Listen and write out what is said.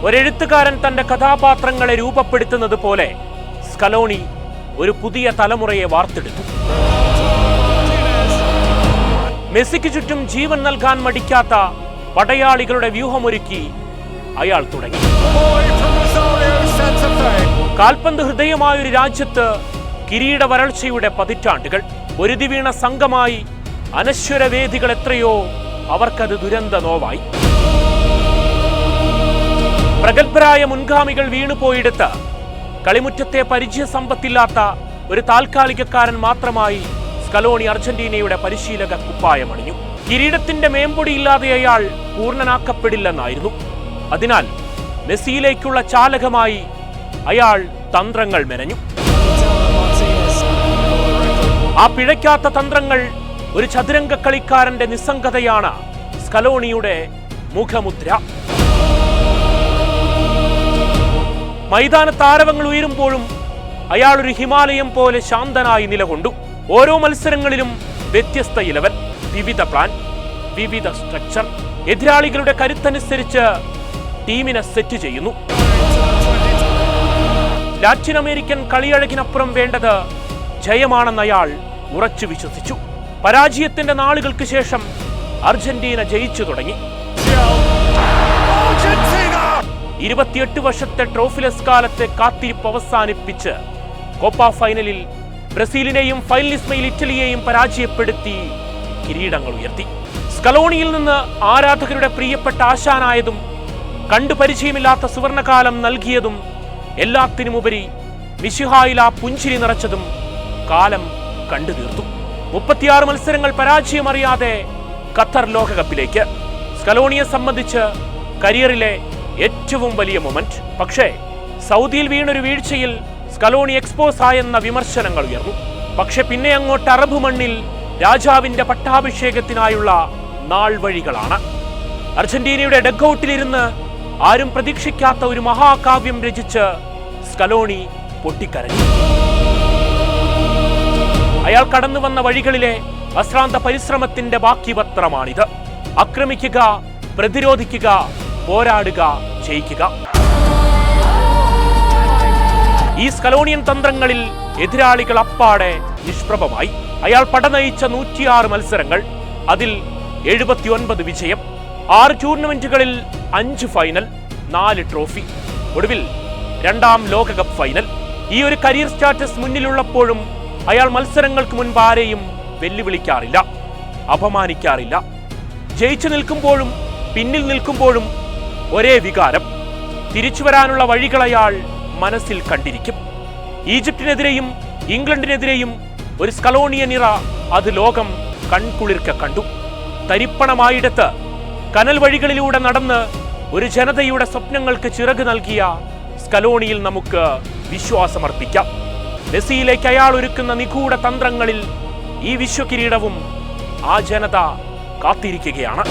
ഒരെഴുത്തുകാരൻ തന്റെ കഥാപാത്രങ്ങളെ രൂപപ്പെടുത്തുന്നത് പോലെ സ്കലോണി ഒരു പുതിയ തലമുറയെ വാർത്തെടുത്തു. മെസ്സിക്ക് ചുറ്റും ജീവൻ നൽകാൻ മടിക്കാത്ത പടയാളികളുടെ വ്യൂഹമൊരുക്കി അയാൾ തുടങ്ങി. കാൽപന്ത് ഹൃദയമായൊരു രാജ്യത്ത് കിരീട വരൾച്ചയുടെ പതിറ്റാണ്ടുകൾ. ഒരുതി വീണ സംഘമായി അനശ്വരവേദികൾ എത്രയോ അവർക്കത് ദുരന്ത നോവായി. പ്രഗത്ഭരായ മുൻഗാമികൾ വീണുപോയിടത്ത് കളിമുറ്റത്തെ പരിചയസമ്പത്തില്ലാത്ത ഒരു താൽക്കാലികക്കാരൻ മാത്രമായി സ്കലോണി അർജന്റീനയുടെ പരിശീലക കുപ്പായമണിഞ്ഞു. കിരീടത്തിന്റെ മേമ്പൊടിയില്ലാതെ അയാൾ പൂർണ്ണനാക്കപ്പെടില്ലെന്നായിരുന്നു. അതിനാൽ മെസ്സിയിലേക്കുള്ള ചാലകമായി അയാൾ തന്ത്രങ്ങൾ മെനഞ്ഞു. ആ പിഴയ്ക്കാത്ത തന്ത്രങ്ങൾ ഒരു ചതുരംഗ കളിക്കാരന്റെ നിസ്സംഗതയാണ് സ്കലോണിയുടെ മുഖമുദ്ര. മൈതാന താരവങ്ങൾ ഉയരുമ്പോഴും അയാൾ ഒരു ഹിമാലയം പോലെ ശാന്തനായി നിലകൊണ്ടു. ഓരോ മത്സരങ്ങളിലും വ്യത്യസ്ത ഇലവൻ, വിവിധ പ്ലാൻ, വിവിധ സ്ട്രക്ചർ. എതിരാളികളുടെ കരുത്തനുസരിച്ച് ടീമിനെ സെറ്റ് ചെയ്യുന്നു. ലാറ്റിൻ അമേരിക്കൻ കളിയഴകിനപ്പുറം വേണ്ടത് ജയമാണെന്ന് അയാൾ ഉറച്ചു വിശ്വസിച്ചു. പരാജയത്തിന്റെ നാളുകൾക്ക് ശേഷം അർജന്റീന ജയിച്ചു തുടങ്ങി. 28 വർഷത്തെ ട്രോഫിലെസ് കാലത്തെ കാത്തിരിപ്പ് അവസാനിപ്പിച്ച് കോപ്പ ഫൈനലിൽ ബ്രസീലിനെയും ഫൈനലിസ്മയിൽ ഇറ്റലിയെയും പരാജയപ്പെടുത്തി കിരീടങ്ങൾ ഉയർത്തി. സ്കലോണിയിൽ നിന്ന് ആരാധകരുടെ പ്രിയപ്പെട്ട ആശാനായതും കണ്ടുപരിചയമില്ലാത്ത സുവർണകാലം നൽകിയതും എല്ലാത്തിനുമുപരി മിശിഹായിൽ ആ പുഞ്ചിരി നിറച്ചതും കാലം കണ്ടു തീർത്തു. 36 മത്സരങ്ങൾ പരാജയമറിയാതെ ഖത്തർ ലോകകപ്പിലേക്ക്. സ്കലോണിയെ സംബന്ധിച്ച് കരിയറിലെ ഏറ്റവും വലിയ മൊമെന്റ്. പക്ഷേ സൗദിയിൽ വീണൊരു വീഴ്ചയിൽ സ്കലോണി എക്സ്പോസ് ആയെന്ന വിമർശനങ്ങൾ ഉയർന്നു. പക്ഷെ പിന്നെ അങ്ങോട്ട് അറബ് മണ്ണിൽ രാജാവിന്റെ പട്ടാഭിഷേകത്തിനായുള്ള നാൾ വഴികളാണ്. അർജന്റീനയുടെ ഡഗ്ഔട്ടിലിരുന്ന് ആരും പ്രതീക്ഷിക്കാത്ത ഒരു മഹാകാവ്യം രചിച്ച് സ്കലോണി പൊട്ടിക്കരഞ്ഞു. അയാൾ കടന്നു വന്ന വഴികളിലെ അശ്രാന്ത പരിശ്രമത്തിന്റെ ബാക്കി പത്രമാണിത്. ആക്രമിക്കുക, പ്രതിരോധിക്കുക, പോരാടുക, ജയിക്കുക. ഈ സ്കലോണിയൻ തന്ത്രങ്ങളിൽ എതിരാളികൾ അപ്പാടെ നിഷ്പ്രഭമായി. അയാൾ പടനയിച്ച 106 മത്സരങ്ങൾ, അതിൽ 79 വിജയം, 6 ടൂർണമെന്റുകളിൽ 5 ഫൈനൽ, 4 ട്രോഫി, ഒടുവിൽ 2ാം ലോകകപ്പ് ഫൈനൽ. ഈ ഒരു കരിയർ സ്റ്റാറ്റസ് മുന്നിലുള്ളപ്പോഴും അയാൾ മത്സരങ്ങൾക്ക് മുൻപ് ആരെയും വെല്ലുവിളിക്കാറില്ല, അപമാനിക്കാറില്ല. ജയിച്ചു നിൽക്കുമ്പോഴും പിന്നിൽ നിൽക്കുമ്പോഴും ഒരേ വികാരം. തിരിച്ചു വരാനുള്ള വഴികൾ അയാൾ മനസ്സിൽ കണ്ടിരിക്കും. ഈജിപ്തിനെതിരെയും ഇംഗ്ലണ്ടിനെതിരെയും ഒരു സ്കലോണിയൻ ഇറ അത് ലോകം കൺകുളിർക്ക കണ്ടു. തരിപ്പണമായിടത്ത് കനൽ വഴികളിലൂടെ നടന്ന് ഒരു ജനതയുടെ സ്വപ്നങ്ങൾക്ക് ചിറക് നൽകിയ സ്കലോണിയിൽ നമുക്ക് വിശ്വാസമർപ്പിക്കാം. മെസ്സിയിലേക്ക് അയാൾ ഒരുക്കുന്ന നിഗൂഢ തന്ത്രങ്ങളിൽ ഈ വിശ്വകിരീടവും ആ ജനത കാത്തിരിക്കുകയാണ്.